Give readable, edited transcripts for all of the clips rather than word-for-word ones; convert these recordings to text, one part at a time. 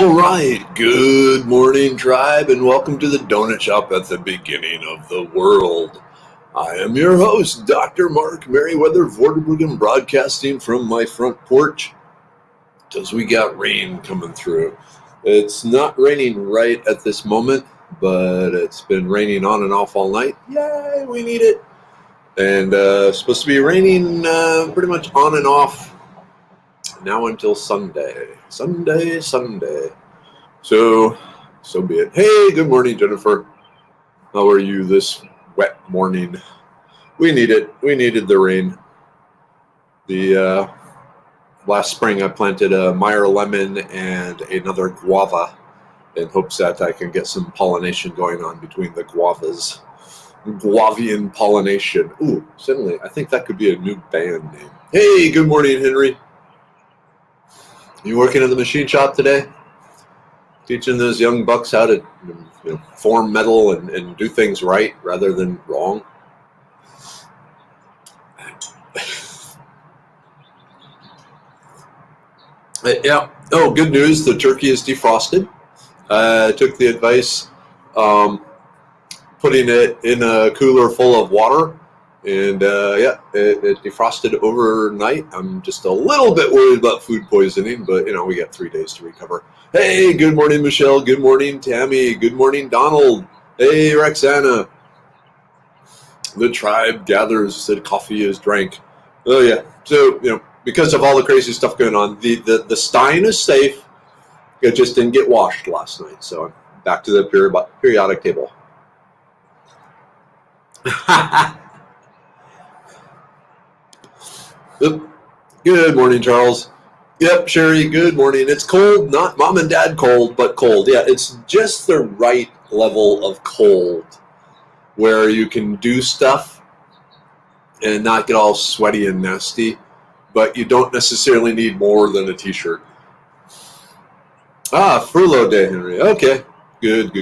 All right, good morning, tribe, and welcome to the donut shop at the beginning of the world. I am your host, Dr. Mark Merriweather Vorderbruggen, broadcasting from my front porch because we got rain coming through. It's not raining right at this moment, but it's been raining on and off all night. Yay, we need it. And it's supposed to be raining pretty much on and off now until Sunday. Sunday. So be it. Hey, good morning, Jennifer. How are you this wet morning? We need it. We needed the rain. The last spring I planted a Meyer lemon and another guava in hopes that I can get some pollination going on between the guavas. Guavian pollination. Ooh, suddenly I think that could be a new band name. Hey, good morning, Henry. You working in the machine shop today? Teaching those young bucks how to form metal and do things right rather than wrong. Yeah. Oh, good news. The turkey is defrosted. I took the advice, putting it in a cooler full of water. And it defrosted overnight. I'm just a little bit worried about food poisoning, but we got 3 days to recover. Hey, good morning, Michelle. Good morning, Tammy. Good morning, Donald. Hey, Roxana. The tribe gathers, the coffee is drank. Oh yeah. So because of all the crazy stuff going on, the stein is safe. It just didn't get washed last night, so I'm back to the periodic table. Good morning, Charles. Yep, Sherry, good morning. It's cold, not mom and dad cold, but cold. Yeah, it's just the right level of cold where you can do stuff and not get all sweaty and nasty, but you don't necessarily need more than a t-shirt. Furlough day, Henry. Okay, good.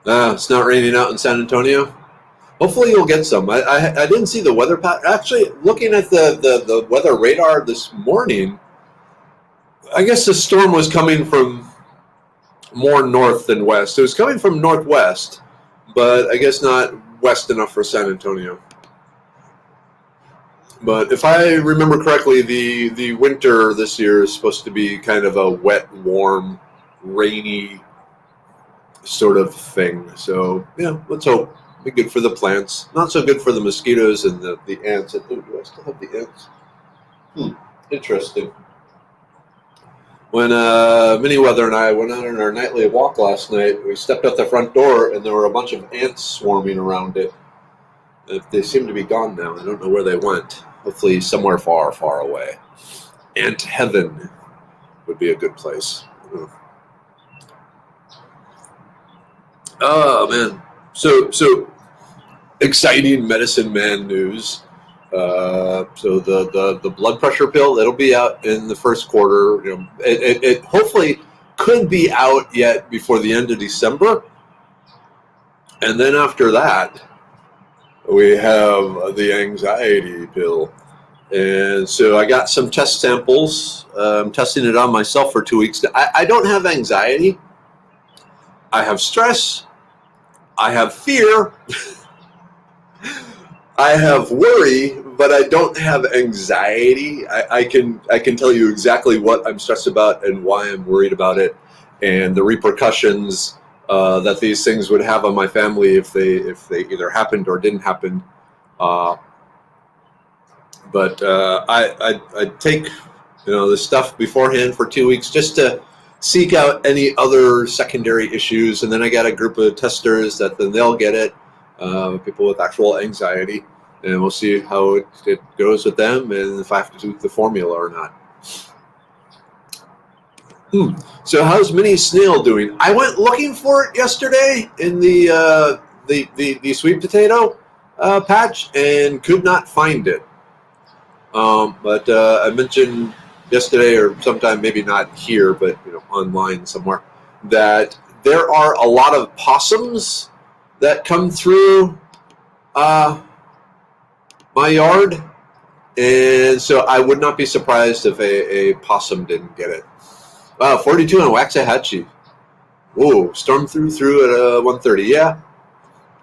It's not raining out in San Antonio. Hopefully you'll get some. I didn't see the weather pattern. Actually, looking at the weather radar this morning, I guess the storm was coming from more north than west. It was coming from northwest, but I guess not west enough for San Antonio. But if I remember correctly, the winter this year is supposed to be kind of a wet, warm, rainy sort of thing. So, yeah, let's hope. Be good for the plants. Not so good for the mosquitoes and the ants. Oh, do I still have the ants? Interesting. When Miniweather and I went out on our nightly walk last night, we stepped out the front door and there were a bunch of ants swarming around it. They seem to be gone now. I don't know where they went. Hopefully somewhere far, far away. Ant heaven would be a good place. Oh, man. So exciting medicine man news. So the blood pressure pill, it'll be out in the first quarter. It hopefully could be out yet before the end of December. And then after that, we have the anxiety pill. And so I got some test samples. I'm testing it on myself for 2 weeks. I don't have anxiety. I have stress. I have fear, I have worry, but I don't have anxiety. I can tell you exactly what I'm stressed about and why I'm worried about it, and the repercussions that these things would have on my family if they either happened or didn't happen. But I take this stuff beforehand for 2 weeks just to seek out any other secondary issues, and then I got a group of testers that then they'll get it, people with actual anxiety, and we'll see how it goes with them and if I have to do the formula or not. So how's Mini Snail doing? I went looking for it yesterday in the sweet potato patch and could not find it. But I mentioned yesterday, or sometime, maybe not here, but online somewhere, that there are a lot of possums that come through my yard, And so I would not be surprised if a possum didn't get it. Wow, 42 on Waxahachie. Whoa, storm through at 1:30. Yeah.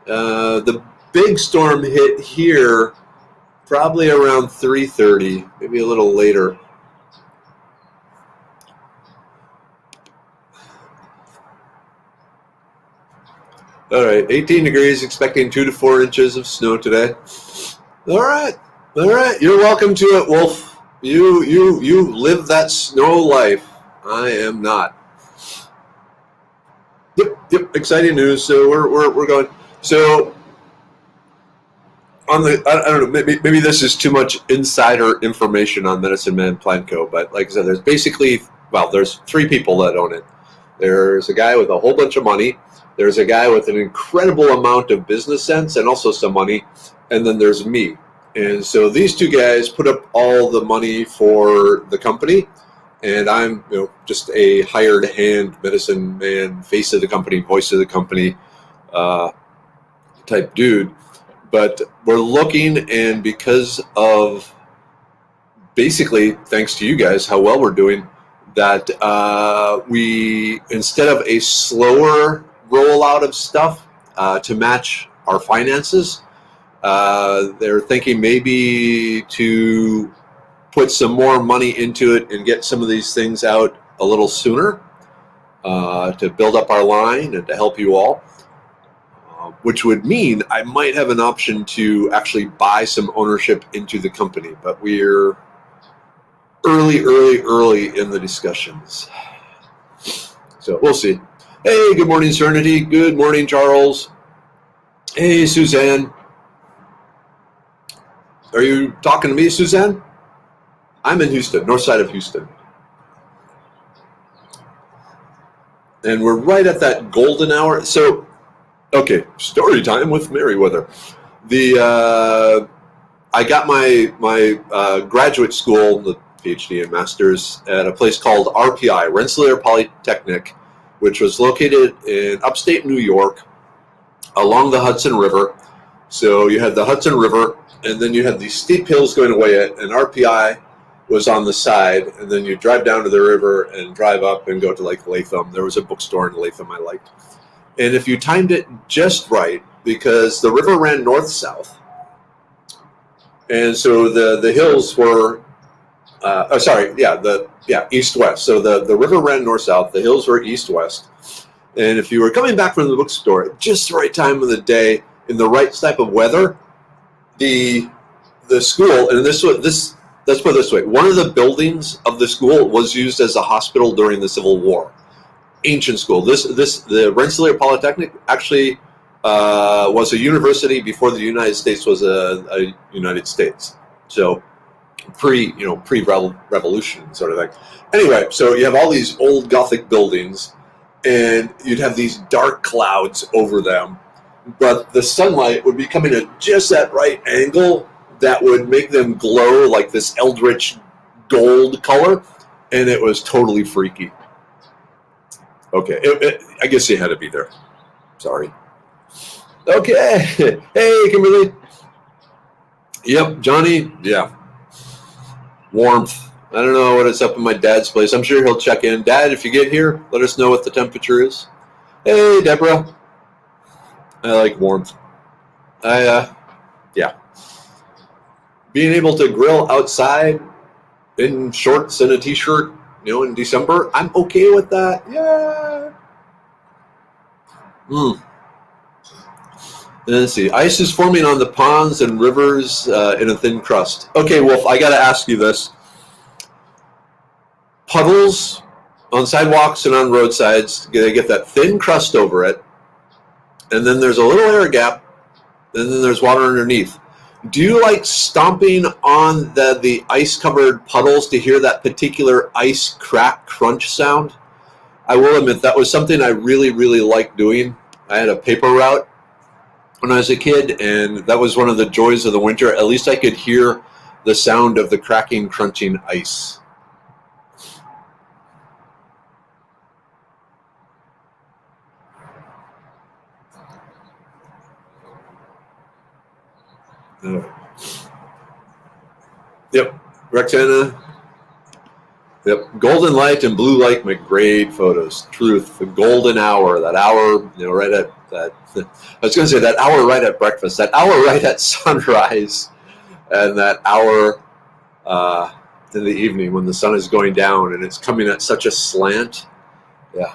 The big storm hit here probably around 3:30, maybe a little later. All right, 18 degrees, expecting 2 to 4 inches of snow today. All right. You're welcome to it, Wolf. You live that snow life. I am not. Yep. Exciting news. So we're going. So on the I don't know. Maybe this is too much insider information on Medicine Man Plant Co. But like I said, there's 3 people that own it. There's a guy with a whole bunch of money. There's a guy with an incredible amount of business sense and also some money, and then there's me. And so these 2 guys put up all the money for the company, and I'm just a hired hand, medicine man, face of the company, voice of the company type dude. But we're looking, and because of basically thanks to you guys, how well we're doing, that we, instead of a slower rollout of stuff to match our finances, they're thinking maybe to put some more money into it and get some of these things out a little sooner to build up our line and to help you all, which would mean I might have an option to actually buy some ownership into the company, but we're early in the discussions. So we'll see. Hey, good morning, Serenity. Good morning, Charles. Hey, Suzanne. Are you talking to me, Suzanne? I'm in Houston, north side of Houston. And we're right at that golden hour. So, okay, story time with Meriwether. I got my graduate school, the PhD and master's, at a place called RPI, Rensselaer Polytechnic, which was located in upstate New York along the Hudson River. So you had the Hudson River, and then you had these steep hills going away it, and RPI was on the side, and then you drive down to the river and drive up and go to like Latham. There was a bookstore in Latham I liked. And if you timed it just right, because the river ran north-south, and so the hills were east-west. So the river ran north-south, the hills were east-west. And if you were coming back from the bookstore at just the right time of the day, in the right type of weather, the school, and let's put it this way, one of the buildings of the school was used as a hospital during the Civil War. Ancient school. The Rensselaer Polytechnic actually was a university before the United States was a United States. So pre-revolution sort of thing. Anyway, so you have all these old Gothic buildings, and you'd have these dark clouds over them, but the sunlight would be coming at just that right angle that would make them glow like this eldritch gold color, and it was totally freaky. Okay, I guess you had to be there. Sorry. Okay. Hey, Kimberly. Yep, Johnny. Yeah. Warmth. I don't know what it's up in my dad's place. I'm sure he'll check in. Dad, if you get here, let us know what the temperature is. Hey, Deborah. I like warmth. Yeah. Being able to grill outside in shorts and a t-shirt, in December, I'm okay with that. Yeah. Let's see. Ice is forming on the ponds and rivers in a thin crust. Okay, Wolf, I got to ask you this. Puddles on sidewalks and on roadsides, they get that thin crust over it, and then there's a little air gap, and then there's water underneath. Do you like stomping on the ice-covered puddles to hear that particular ice crack crunch sound? I will admit that was something I really, really liked doing. I had a paper route when I was a kid, and that was one of the joys of the winter. At least I could hear the sound of the cracking, crunching ice. Yep. Roxana. Yep. Golden light and blue light make great photos. Truth. The golden hour. That hour, right at that. I was going to say that hour right at breakfast. That hour right at sunrise, and that hour in the evening when the sun is going down and it's coming at such a slant. Yeah.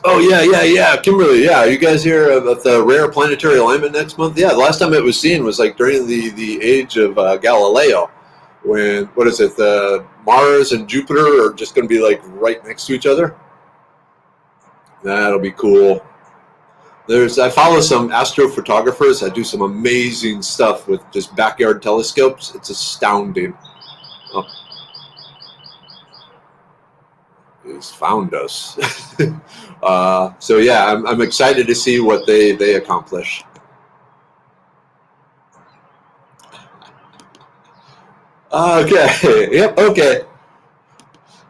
Oh, yeah. Kimberly, yeah. Are you guys here about the rare planetary alignment next month? Yeah, the last time it was seen was like during the age of Galileo, when, what is it, Mars and Jupiter are just going to be like right next to each other. That'll be cool. I follow some astrophotographers that do some amazing stuff with just backyard telescopes. It's astounding. Oh. He's found us. So yeah, I'm excited to see what they accomplish. Okay. Yep. Okay.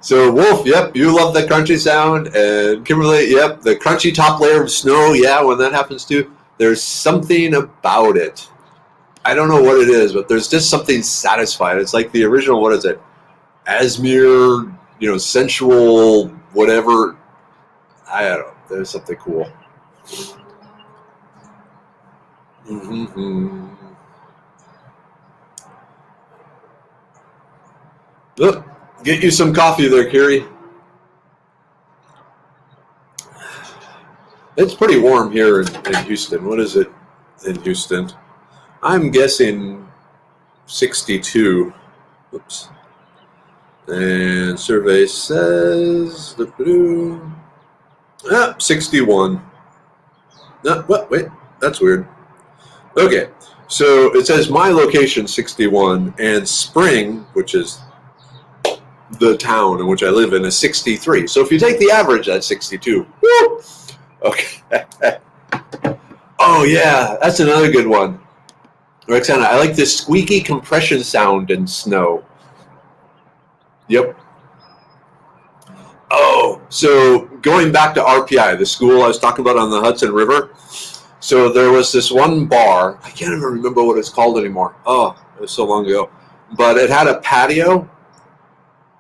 So Wolf, yep, you love the crunchy sound, and Kimberly, yep, the crunchy top layer of snow. Yeah, when that happens too, there's something about it. I don't know what it is, but there's just something satisfying. It's like the original. What is it? Asmere, sensual, whatever. I don't know. There's something cool. Mm-hmm. Look, get you some coffee there, Kiri. It's pretty warm here in Houston. What is it in Houston? I'm guessing 62. Oops. And survey says 61. What? Wait, that's weird. Okay, so it says my location 61, and Spring, which is the town in which I live in, is 63. So if you take the average, that's 62. Woo! Okay. Oh yeah, that's another good one. Roxana, I like this squeaky compression sound in snow. Yep. Oh, so going back to RPI, the school I was talking about on the Hudson River. So there was this one bar. I can't even remember what it's called anymore. Oh, it was so long ago. But it had a patio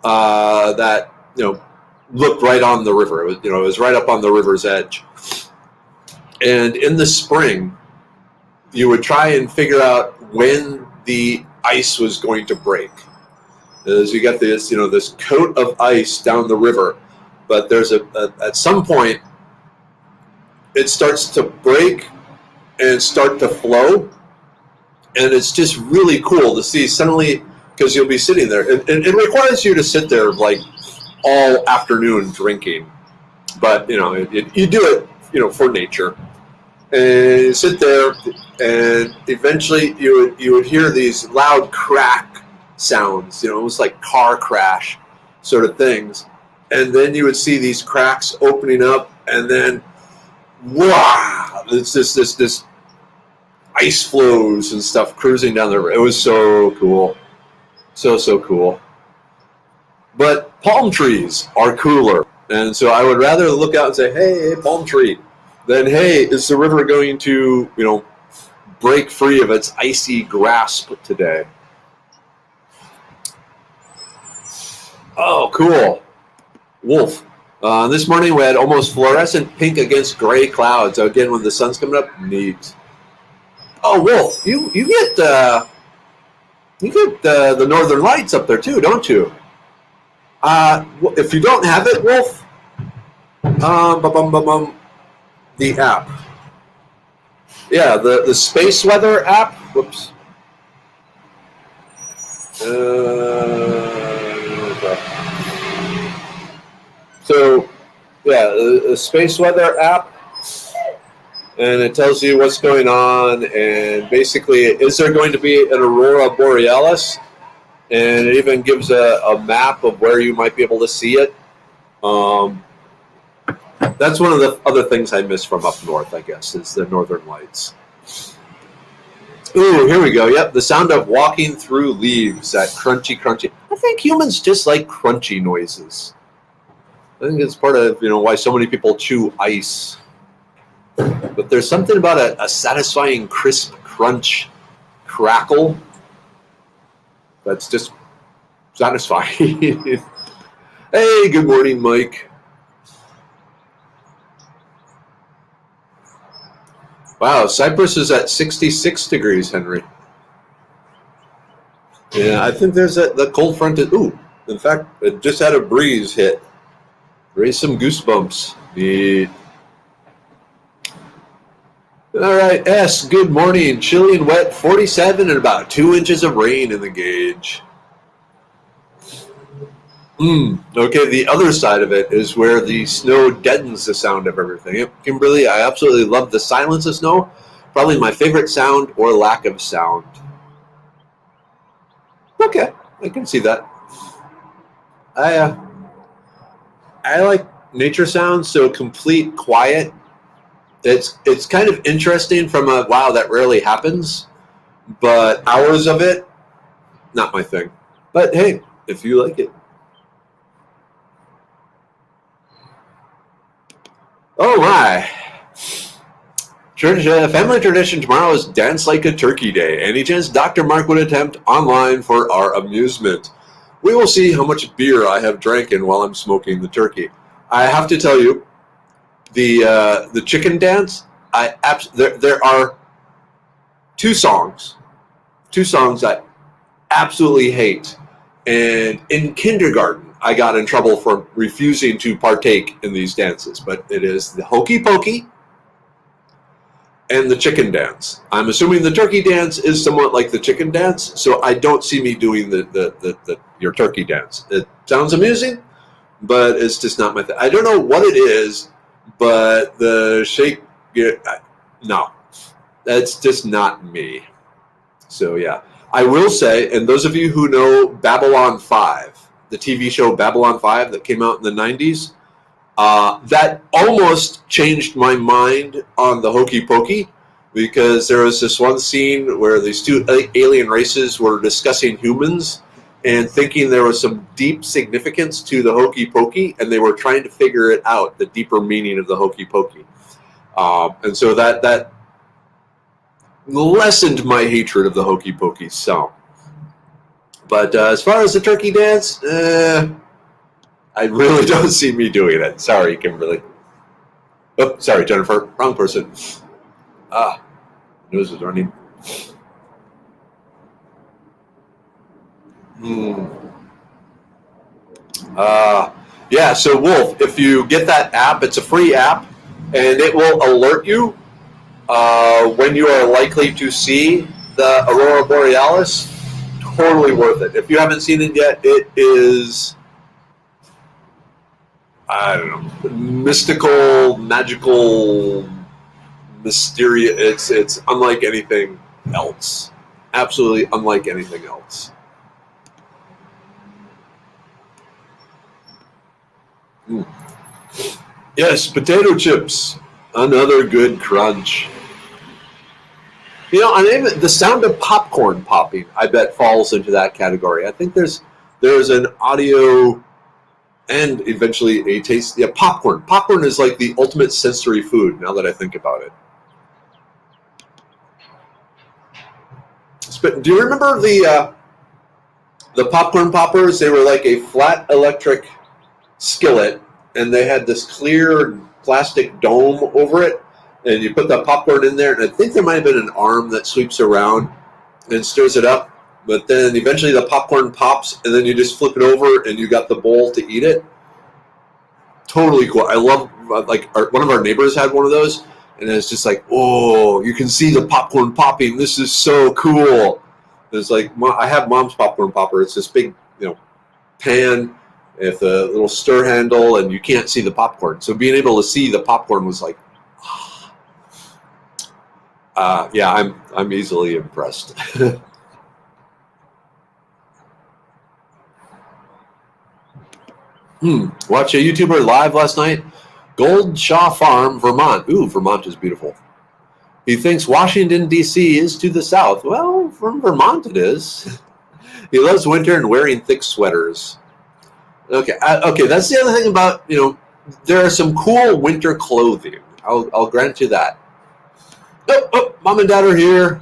that looked right on the river. It was, it was right up on the river's edge. And in the spring, you would try and figure out when the ice was going to break. As you get this, this coat of ice down the river, but there's at some point it starts to break and start to flow, and it's just really cool to see suddenly, because you'll be sitting there, and it requires you to sit there like all afternoon drinking, but you do it for nature, and you sit there, and eventually you would hear these loud crack sounds, almost like car crash sort of things, and then you would see these cracks opening up, and then wow, it's just this ice flows and stuff cruising down the river. It was so cool, so cool. But palm trees are cooler, and so I would rather look out and say, hey, palm tree, than hey, is the river going to break free of its icy grasp today? Oh, cool. Wolf. This morning we had almost fluorescent pink against gray clouds. So again, when the sun's coming up, neat. Oh, Wolf, you get the northern lights up there too, don't you? If you don't have it, Wolf, the app. Yeah, the space weather app. Whoops. So, yeah, the space weather app, and it tells you what's going on, and basically, is there going to be an aurora borealis? And it even gives a map of where you might be able to see it. That's one of the other things I miss from up north, I guess, is the northern lights. Ooh, here we go. Yep, the sound of walking through leaves, that crunchy, crunchy. I think humans just like crunchy noises. I think it's part of why so many people chew ice. But there's something about a satisfying crisp crunch crackle. That's just satisfying. Hey, good morning, Mike. Wow, Cyprus is at 66 degrees, Henry. Yeah, I think there's the cold front. Ooh, in fact, it just had a breeze hit. Raised some goosebumps. Neat. All right, S, good morning. Chilly and wet, 47 and about 2 inches of rain in the gauge. Okay, the other side of it is where the snow deadens the sound of everything. Yep, Kimberly, I absolutely love the silence of snow. Probably my favorite sound or lack of sound. Okay, I can see that. I like nature sounds, so complete quiet. It's kind of interesting from a wow, that rarely happens, but hours of it, not my thing. But hey, if you like it. Oh my. Family tradition tomorrow is Dance Like a Turkey Day. Any chance Dr. Mark would attempt online for our amusement? We will see how much beer I have drinking while I'm smoking the turkey. I have to tell you, the chicken dance, there are two songs I absolutely hate. And in kindergarten, I got in trouble for refusing to partake in these dances. But it is the hokey pokey and the chicken dance. I'm assuming the turkey dance is somewhat like the chicken dance, so I don't see me doing your turkey dance. It sounds amusing, but it's just not my thing. I don't know what it is, but the shake, no, that's just not me. So yeah, I will say, and those of you who know Babylon 5, the TV show Babylon 5 that came out in the 90s, that almost changed my mind on the hokey pokey, because there was this one scene where these two alien races were discussing humans and thinking there was some deep significance to the hokey pokey, and they were trying to figure it out, the deeper meaning of the hokey pokey. And so that lessened my hatred of the hokey pokey song. But as far as the turkey dance, I really don't see me doing it. Sorry, Kimberly. Oh, sorry, Jennifer. Wrong person. Nose is running. Yeah, so Wolf, if you get that app, it's a free app, and it will alert you when you are likely to see the Aurora Borealis. Totally worth it. If you haven't seen it yet, it is, I don't know, mystical, magical, mysterious. It's unlike anything else. Absolutely unlike anything else. Yes, potato chips. Another good crunch. You know, and even the sound of popcorn popping, I bet, falls into that category. I think there's an audio and eventually a taste. Yeah, popcorn. Popcorn is like the ultimate sensory food, now that I think about it. But do you remember the popcorn poppers? They were like a flat electric skillet, and they had this clear plastic dome over it, and you put the popcorn in there, and I think there might have been an arm that sweeps around and stirs it up, but then eventually the popcorn pops, and then you just flip it over, and you got the bowl to eat it. Totally cool. I love, like, one of our neighbors had one of those, and it's just like, oh, you can see the popcorn popping. This is so cool. It's like, I have Mom's popcorn popper. It's this big, pan with a little stir handle, and you can't see the popcorn. So being able to see the popcorn was like, yeah, I'm easily impressed. Watch a YouTuber live last night. Goldshaw Farm, Vermont. Ooh, Vermont is beautiful. He thinks Washington, D.C. is to the south. Well, from Vermont it is. He loves winter and wearing thick sweaters. Okay, that's the other thing about, there are some cool winter clothing. I'll grant you that. Oh, Mom and Dad are here.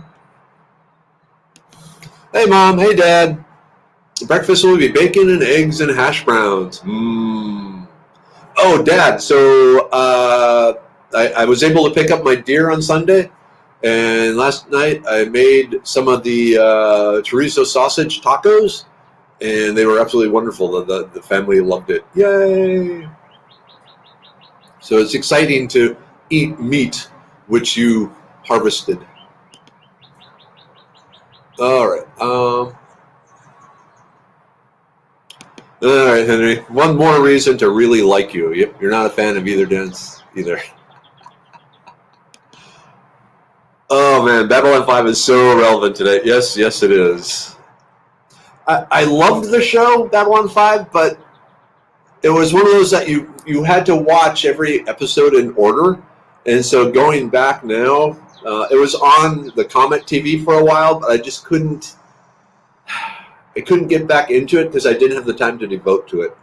Hey, Mom. Hey, Dad. Breakfast will be bacon and eggs and hash browns. Mmm. Oh, Dad, so I was able to pick up my deer on Sunday, and last night I made some of the chorizo sausage tacos, and they were absolutely wonderful. The family loved it. Yay! So it's exciting to eat meat which you harvested. All right. All right, Henry. One more reason to really like you. Yep, you're not a fan of either dance either. Oh man, Babylon 5 is so relevant today. Yes, it is. I loved the show Babylon 5, but it was one of those that you had to watch every episode in order, and so going back now, it was on the Comet TV for a while, but I just couldn't. I couldn't get back into it because I didn't have the time to devote to it.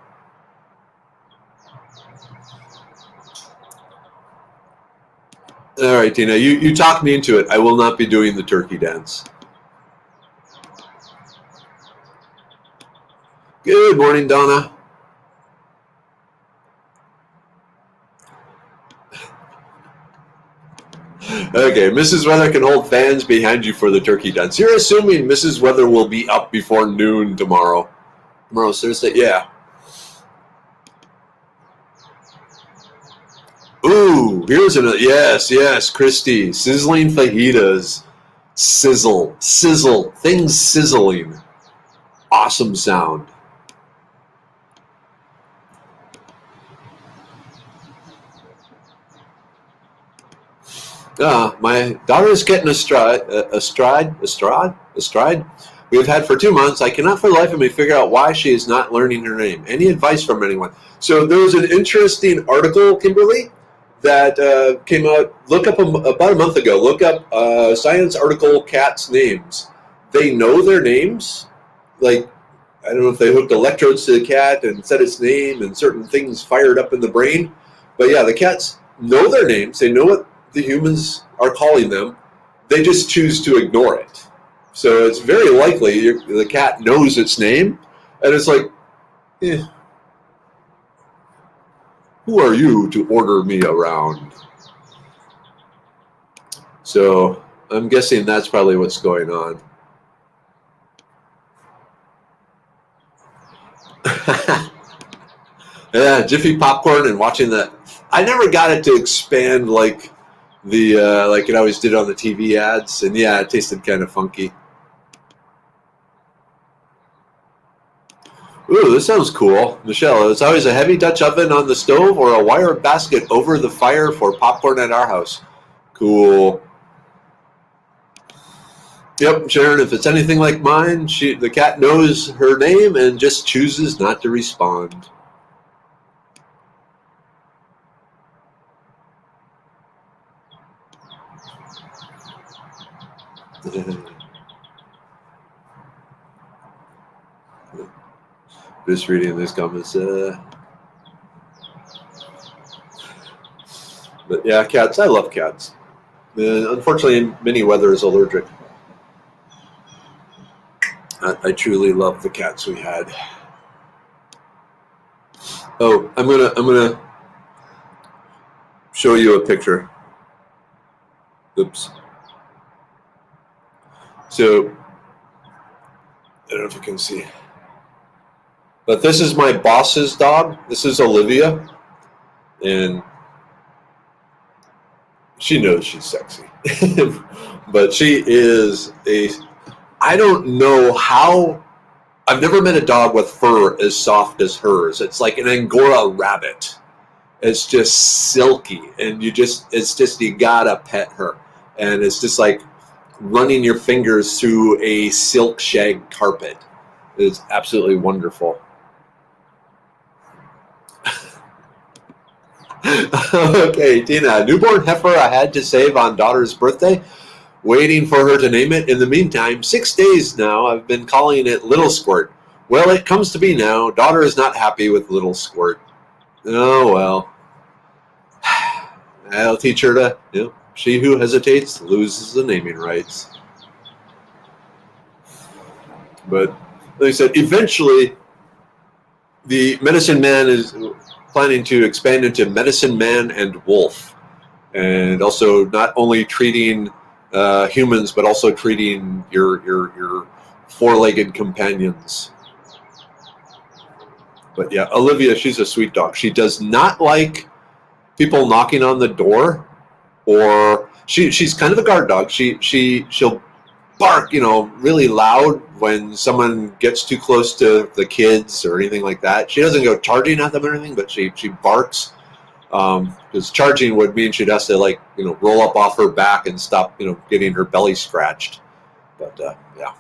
All right, Tina, you talked me into it. I will not be doing the turkey dance. Good morning, Donna. Okay, Mrs. Weather can hold fans behind you for the turkey dance. You're assuming Mrs. Weather will be up before noon tomorrow. Tomorrow's Thursday? Yeah. Ooh, here's another. Yes, Christy. Sizzling fajitas. Sizzle. Things sizzling. Awesome sound. My daughter is getting astride. We have had for 2 months. I cannot for the life of me figure out why she is not learning her name. Any advice from anyone? So there was an interesting article, Kimberly, that came out. Look up about a month ago. Look up science article cats' names. They know their names. Like, I don't know if they hooked electrodes to the cat and said its name and certain things fired up in the brain. But yeah, the cats know their names. They know what the humans are calling them. They just choose to ignore it. So it's very likely the cat knows its name, and it's like, who are you to order me around? So I'm guessing that's probably what's going on. Yeah, Jiffy popcorn and watching that. I never got it to expand like like it always did on the TV ads, and yeah, it tasted kind of funky. Ooh, this sounds cool. Michelle, it's always a heavy Dutch oven on the stove or a wire basket over the fire for popcorn at our house. Cool. Yep, Sharon, if it's anything like mine, the cat knows her name and just chooses not to respond. Just reading these comments. But yeah, cats. I love cats. Unfortunately, Minnie Weather is allergic. I truly love the cats we had. Oh, I'm gonna show you a picture. Oops. So I don't know if you can see. But this is my boss's dog. This is Olivia. And she knows she's sexy. But she is I don't know how. I've never met a dog with fur as soft as hers. It's like an Angora rabbit. It's just silky. And you gotta pet her. And it's just like running your fingers through a silk shag carpet. It's absolutely wonderful. Okay, Tina, newborn heifer I had to save on daughter's birthday, waiting for her to name it. In the meantime, 6 days now, I've been calling it Little Squirt. Well, it comes to be now. Daughter is not happy with Little Squirt. Oh, well. I'll teach her to, she who hesitates loses the naming rights. But They said eventually the medicine man is planning to expand into medicine man and wolf, and also not only treating humans but also treating your four-legged companions. But yeah, Olivia, she's a sweet dog. She does not like people knocking on the door, or she's kind of a guard dog. She'll bark, really loud when someone gets too close to the kids or anything like that. She doesn't go charging at them or anything, but she barks. Because charging would mean she'd have to roll up off her back and stop, getting her belly scratched. But yeah.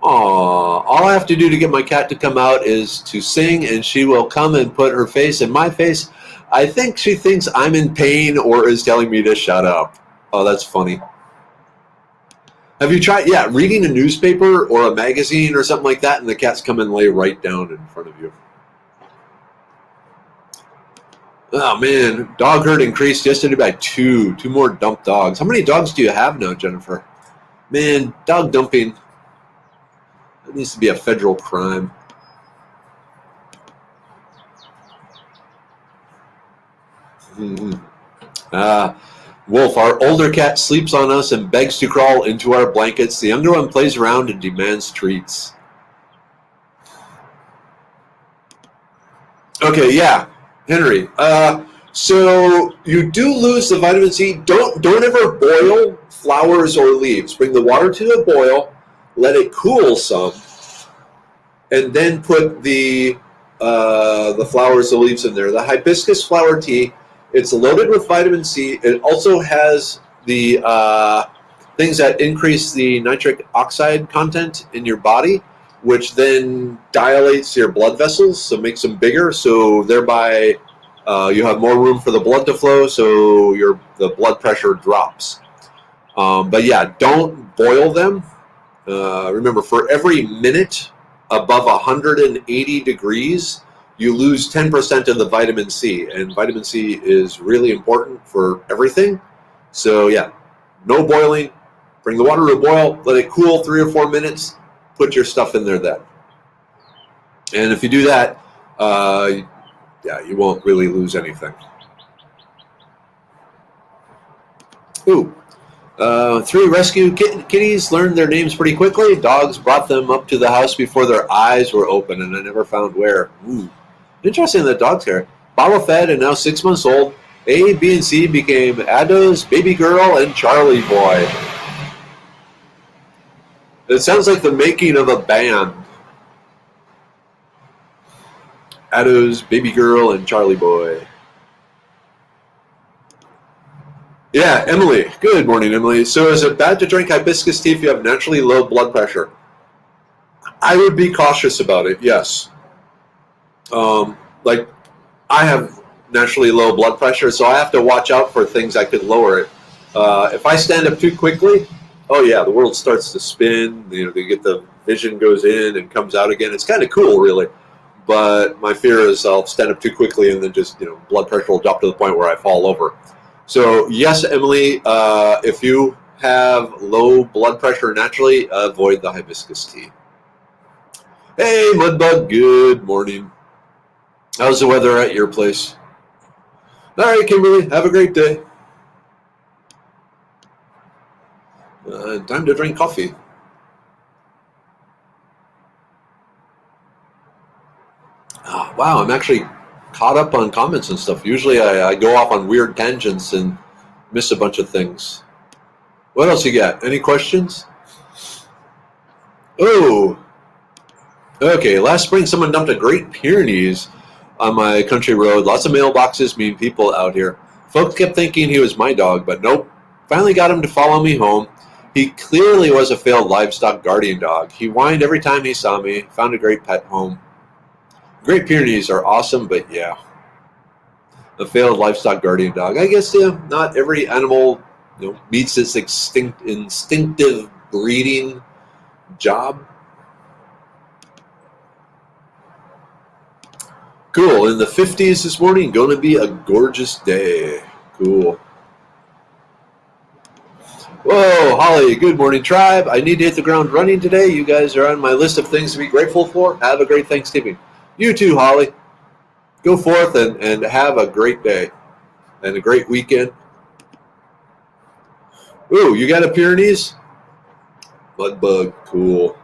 All I have to do to get my cat to come out is to sing, and she will come and put her face in my face. I think she thinks I'm in pain or is telling me to shut up. Oh, that's funny. Have you tried, reading a newspaper or a magazine or something like that, and the cats come and lay right down in front of you? Oh, man. Dog herd increased yesterday by two more dump dogs. How many dogs do you have now, Jennifer? Man, dog dumping. That needs to be a federal crime. Wolf, our older cat sleeps on us and begs to crawl into our blankets. The younger one plays around and demands treats. Okay, yeah, Henry. So you do lose the vitamin C. Don't ever boil flowers or leaves. Bring the water to a boil, let it cool some, and then put the flowers, the leaves in there. The hibiscus flower tea, it's loaded with vitamin C. It also has the things that increase the nitric oxide content in your body, which then dilates your blood vessels, so makes them bigger. So thereby, you have more room for the blood to flow, so the blood pressure drops. But yeah, don't boil them. Remember, for every minute above 180 degrees, you lose 10% of the vitamin C, and vitamin C is really important for everything. So yeah, no boiling. Bring the water to a boil, let it cool 3 or 4 minutes, put your stuff in there then. And if you do that, you won't really lose anything. Ooh. 3 rescue kitties learned their names pretty quickly. Dogs brought them up to the house before their eyes were open, and I never found where. Ooh. Interesting that dogs here. Bottle fed and now 6 months old. A, B, and C became Ado's Baby Girl and Charlie Boy. It sounds like the making of a band. Ado's Baby Girl and Charlie Boy. Yeah, Emily. Good morning, Emily. So is it bad to drink hibiscus tea if you have naturally low blood pressure? I would be cautious about it, yes. I have naturally low blood pressure, so I have to watch out for things that could lower it. If I stand up too quickly, oh yeah, the world starts to spin. They get the vision goes in and comes out again. It's kind of cool, really. But my fear is I'll stand up too quickly and then just blood pressure will drop to the point where I fall over. So yes, Emily, if you have low blood pressure naturally, avoid the hibiscus tea. Hey, Mudbug, good morning. How's the weather at your place? All right, Kimberly, have a great day. Time to drink coffee. Oh, wow, I'm actually caught up on comments and stuff. Usually I go off on weird tangents and miss a bunch of things. What else you got? Any questions? Oh, okay. Last spring, someone dumped a Great Pyrenees on my country road. Lots of mailboxes mean people out here. Folks kept thinking he was my dog, but nope. Finally got him to follow me home. He clearly was a failed livestock guardian dog. He whined every time he saw me. Found a great pet home. Great Pyrenees are awesome, but yeah. A failed livestock guardian dog. I guess, not every animal meets its instinctive breeding job. Cool. In the 50s this morning, going to be a gorgeous day. Cool. Whoa, Holly, good morning, tribe. I need to hit the ground running today. You guys are on my list of things to be grateful for. Have a great Thanksgiving. You too, Holly. Go forth and have a great day and a great weekend. Ooh, you got a Pyrenees? Mud bug, cool.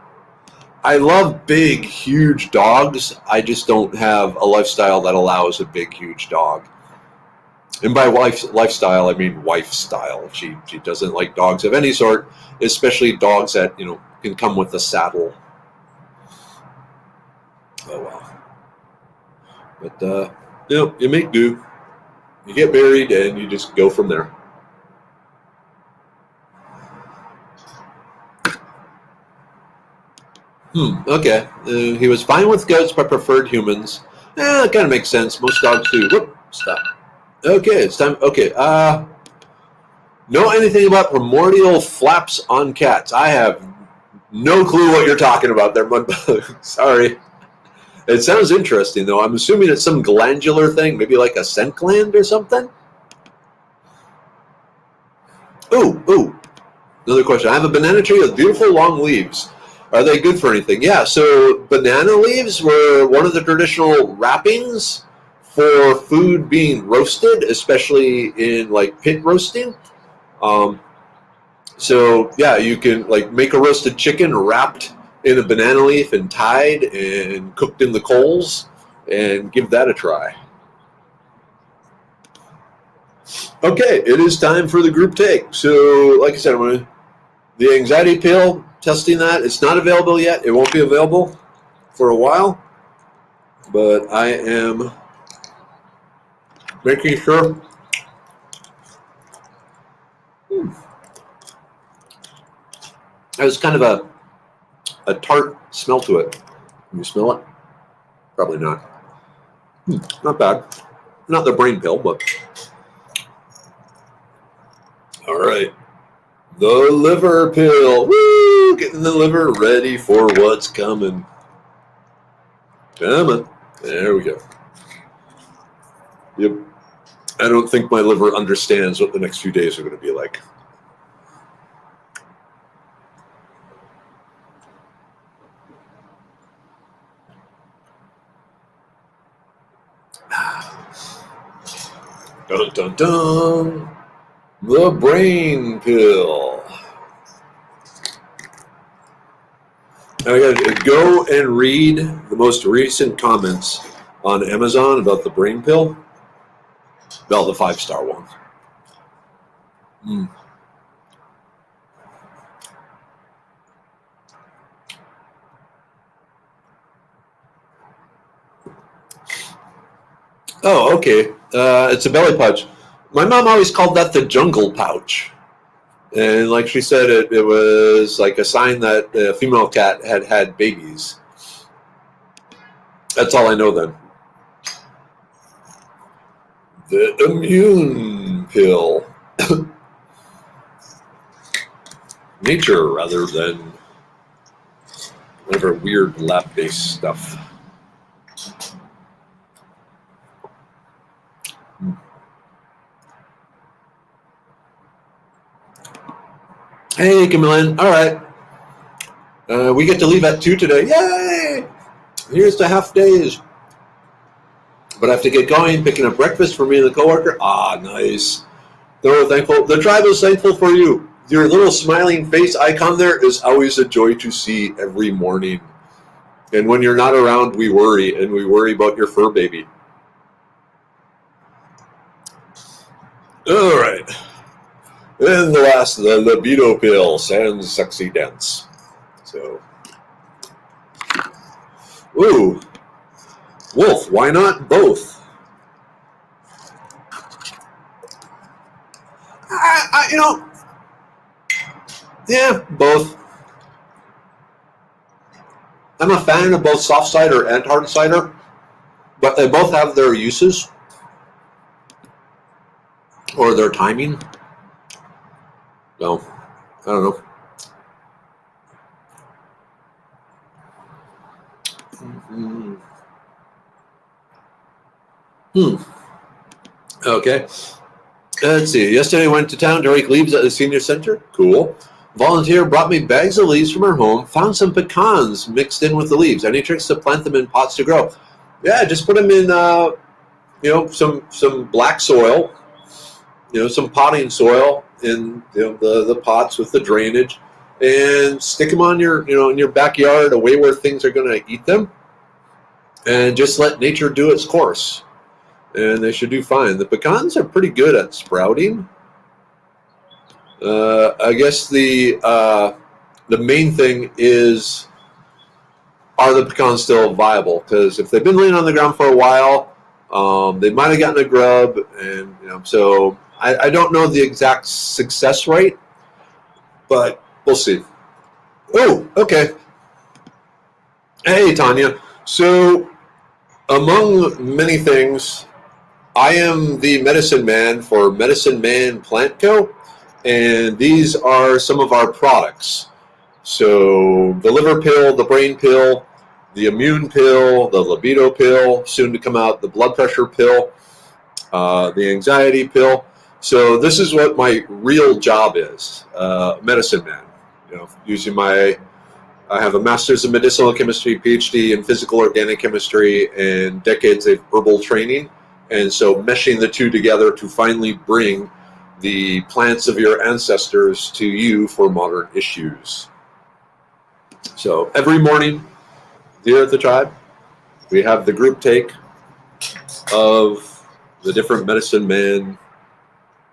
I love big, huge dogs. I just don't have a lifestyle that allows a big, huge dog. And by lifestyle, I mean wife style. She doesn't like dogs of any sort, especially dogs that can come with a saddle. Oh well. But you make do. You get married and you just go from there. Okay. He was fine with goats but preferred humans. That kind of makes sense. Most dogs do. Whoop, stop. Okay, it's time. Okay. Know anything about primordial flaps on cats? I have no clue what you're talking about there, Mudbug. Sorry. It sounds interesting, though. I'm assuming it's some glandular thing, maybe like a scent gland or something. Ooh. Another question. I have a banana tree with beautiful long leaves. Are they good for anything? Yeah, so banana leaves were one of the traditional wrappings for food being roasted, especially in like pit roasting. So yeah, you can like make a roasted chicken wrapped in a banana leaf and tied and cooked in the coals and give that a try. Okay, it is time for the group take. So like I said, the anxiety pill, testing that. It's not available yet. It won't be available for a while, but I am making sure. There's kind of a tart smell to it. Can you smell it? Probably not. Not bad. Not the brain pill, but all right. The liver pill. Woo! Getting the liver ready for what's coming. Come on. There we go. Yep. I don't think my liver understands what the next few days are going to be like. Dun dun dun. The brain pill. I got to go and read the most recent comments on Amazon about the brain pill. Well, the 5-star one. Oh, okay. It's a belly pouch. My mom always called that the jungle pouch. And like she said, it was like a sign that a female cat had had babies. That's all I know then. The immune pill. Nature rather than whatever weird lab-based stuff. Hey, Camillin. All right. We get to leave at 2 today. Yay! Here's the half days. But I have to get going, picking up breakfast for me and the coworker. Ah, nice. They're thankful. The tribe is thankful for you. Your little smiling face icon there is always a joy to see every morning. And when you're not around, we worry, and we worry about your fur baby. All right. And the last, the libido pill, sans sexy dance. So, ooh, wolf. Why not both? Yeah, both. I'm a fan of both soft cider and hard cider, but they both have their uses or their timing. So, I don't know. Okay. Let's see. Yesterday I went to town to rake leaves at the senior center. Cool. Volunteer brought me bags of leaves from her home. Found some pecans mixed in with the leaves. Any tricks to plant them in pots to grow? Yeah, just put them in, some black soil, some potting soil in the pots with the drainage, and stick them on in your backyard, away where things are going to eat them, and just let nature do its course. And they should do fine. The pecans are pretty good at sprouting. I guess the main thing is, are the pecans still viable? Because if they've been laying on the ground for a while, they might have gotten a grub, and so I don't know the exact success rate, but we'll see. Oh, okay. Hey, Tanya. So, among many things, I am the medicine man for Medicine Man Plant Co., and these are some of our products. So the liver pill, the brain pill, the immune pill, the libido pill, soon to come out the blood pressure pill, the anxiety pill. So this is what my real job is, medicine man. I have a master's in medicinal chemistry, PhD in physical organic chemistry, and decades of herbal training. And so meshing the two together to finally bring the plants of your ancestors to you for modern issues. So every morning here at the tribe, we have the group take of the different medicine man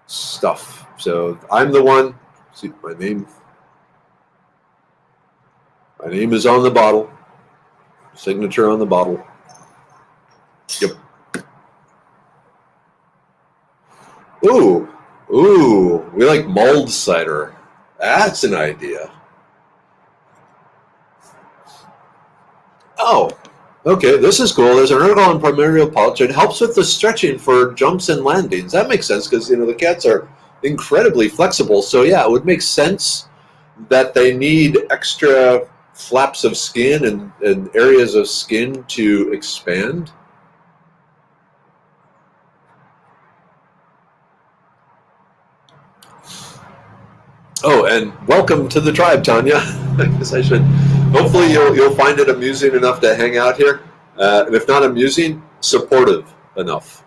stuff. So I'm the one, see my name is on the bottle, signature on the bottle. Yep. Ooh, we like mulled cider. That's an idea. Oh, okay, this is cool. There's an article on primordial pouch. It helps with the stretching for jumps and landings. That makes sense because, the cats are incredibly flexible. So, yeah, it would make sense that they need extra flaps of skin and areas of skin to expand. Oh, and welcome to the tribe, Tanya. I guess I should. Hopefully, you'll find it amusing enough to hang out here, and if not amusing, supportive enough.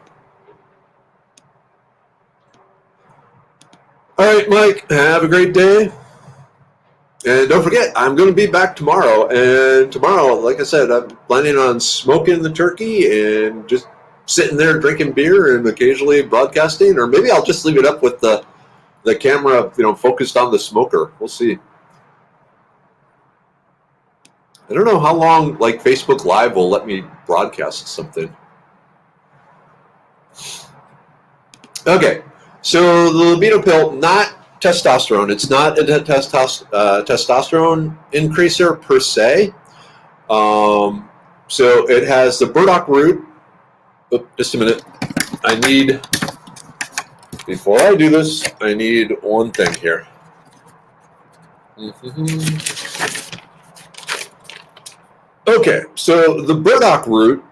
All right, Mike. Have a great day, and don't forget, I'm going to be back tomorrow. And tomorrow, like I said, I'm planning on smoking the turkey and just sitting there drinking beer and occasionally broadcasting, or maybe I'll just leave it up with the camera, focused on the smoker. We'll see. I don't know how long, Facebook Live will let me broadcast something. Okay, so the libido pill, not testosterone. It's not a testosterone increaser per se. So it has the burdock root. Oh, just a minute. Before I do this, I need one thing here. Okay, so the burdock root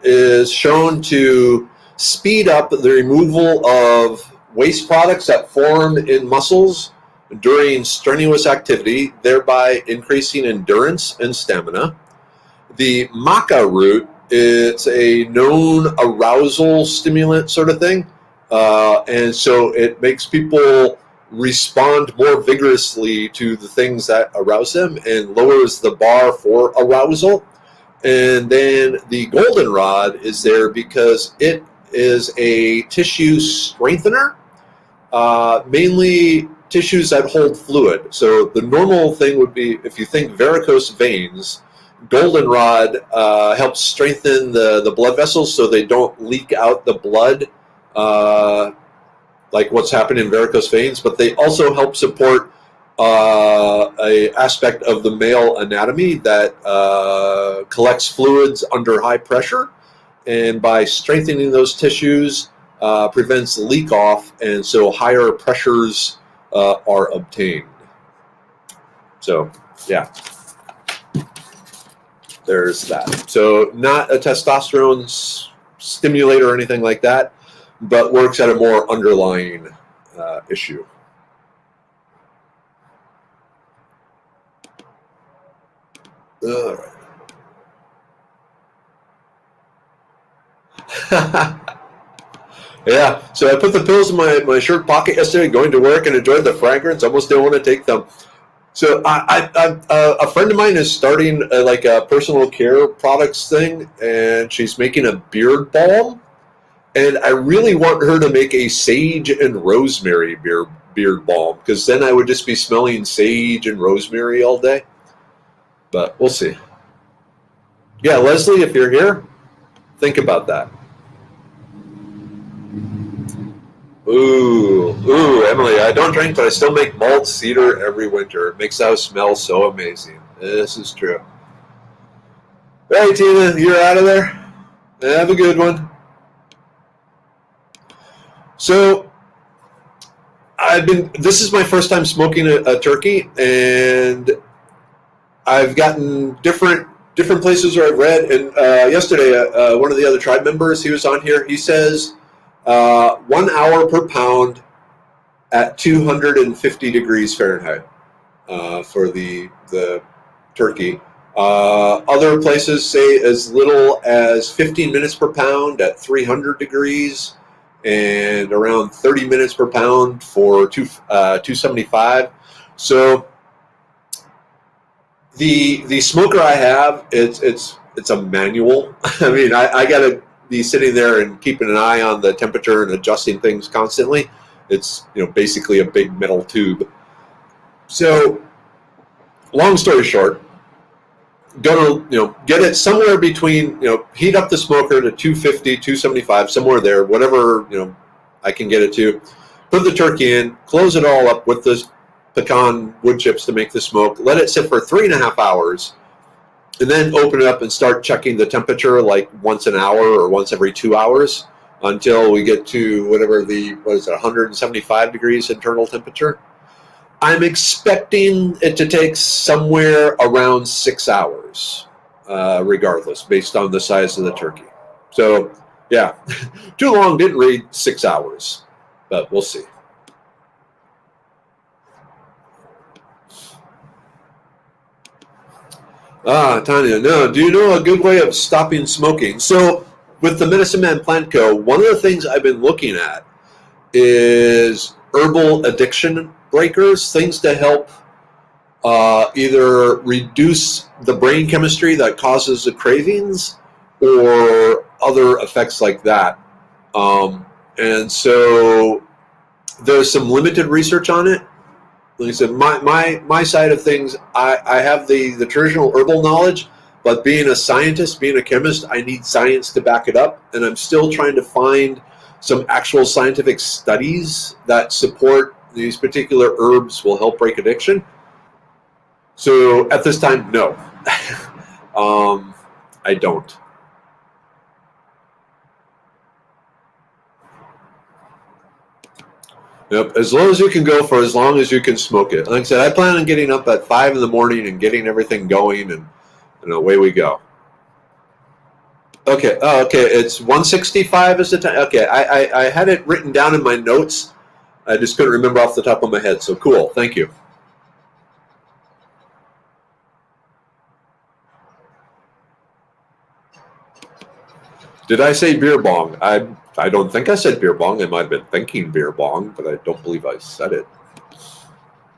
is shown to speed up the removal of waste products that form in muscles during strenuous activity, thereby increasing endurance and stamina. The maca root, it's a known arousal stimulant sort of thing, and so it makes people respond more vigorously to the things that arouse them and lowers the bar for arousal. And then the goldenrod is there because it is a tissue strengthener, mainly tissues that hold fluid. So the normal thing would be, if you think varicose veins, goldenrod helps strengthen the blood vessels so they don't leak out the blood like what's happening in varicose veins, but they also help support a aspect of the male anatomy that collects fluids under high pressure, and by strengthening those tissues prevents leak off, and so higher pressures are obtained. So yeah, there's that. So not a testosterone stimulator or anything like that. but works at a more underlying issue. All right. Yeah, so I put the pills in my shirt pocket yesterday, going to work, and enjoyed the fragrance. Almost didn't want to take them. So a friend of mine is starting like a personal care products thing, and she's making a beard balm. And I really want her to make a sage and rosemary beard balm, because then I would just be smelling sage and rosemary all day. But we'll see. Yeah, Leslie, if you're here, think about that. Ooh, Emily, I don't drink, but I still make malt cedar every winter. It makes the house smell so amazing. This is true. Hey, Tina, you're out of there? Have a good one. So, this is my first time smoking a turkey, and I've gotten different places where I've read, and yesterday, one of the other tribe members, he was on here, he says, 1 hour per pound at 250 degrees Fahrenheit for the turkey. Other places say as little as 15 minutes per pound at 300 degrees, and around 30 minutes per pound for 275. So the smoker I have, it's a manual. I mean, I gotta be sitting there and keeping an eye on the temperature and adjusting things constantly. It's basically a big metal tube. So long story short, go to get it somewhere between heat up the smoker to 250, 275, somewhere there, whatever I can get it to. Put the turkey in, close it all up with the pecan wood chips to make the smoke. Let it sit for 3.5 hours. And then open it up and start checking the temperature like once an hour or once every 2 hours until we get to whatever 175 degrees internal temperature. I'm expecting it to take somewhere around 6 hours, regardless, based on the size of the turkey. So, yeah, too long, didn't read 6 hours, but we'll see. Tanya, no. Do you know a good way of stopping smoking? So, with the Medicine Man Plant Co., one of the things I've been looking at is herbal addiction breakers, things to help either reduce the brain chemistry that causes the cravings or other effects like that. And so, there's some limited research on it. Like I said, my side of things, I have the traditional herbal knowledge, but being a scientist, being a chemist, I need science to back it up, and I'm still trying to find some actual scientific studies that support these particular herbs will help break addiction. So at this time, no. I don't. Yep, as low as you can go for as long as you can smoke it. Like I said, I plan on getting up at 5 in the morning and getting everything going, and away we go. Okay, okay, it's 165 is the time. Okay, I had it written down in my notes. I just couldn't remember off the top of my head, so cool, thank you. Did I say beer bong? I don't think I said beer bong. I might have been thinking beer bong, but I don't believe I said it.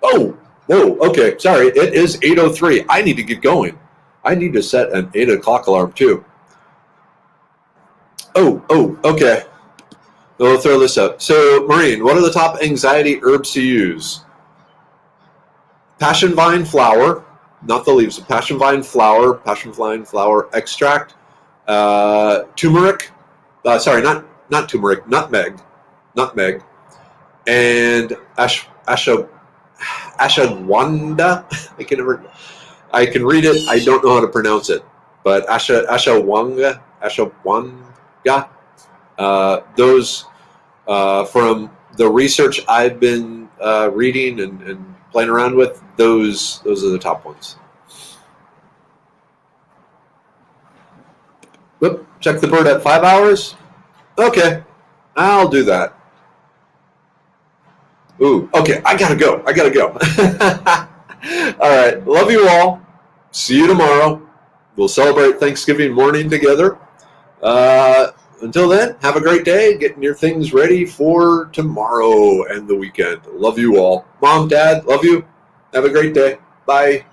Oh, whoa, okay, sorry. It is 8:03. I need to get going. I need to set an 8 o'clock alarm too. Oh, okay. We'll throw this up. So, Maureen, what are the top anxiety herbs to use? Passion vine flower, not the leaves. Passion vine flower extract. Turmeric. Sorry, not turmeric. Nutmeg, and ashwagandha. I can read it. I don't know how to pronounce it, but ashwagandha. Those from the research I've been reading and playing around with. Those are the top ones. Whoop, check the bird at 5 hours. Okay, I'll do that. Ooh, okay, I gotta go. All right, love you all. See you tomorrow. We'll celebrate Thanksgiving morning together. Until then, have a great day, getting your things ready for tomorrow and the weekend. Love you all. Mom, Dad, love you. Have a great day. Bye.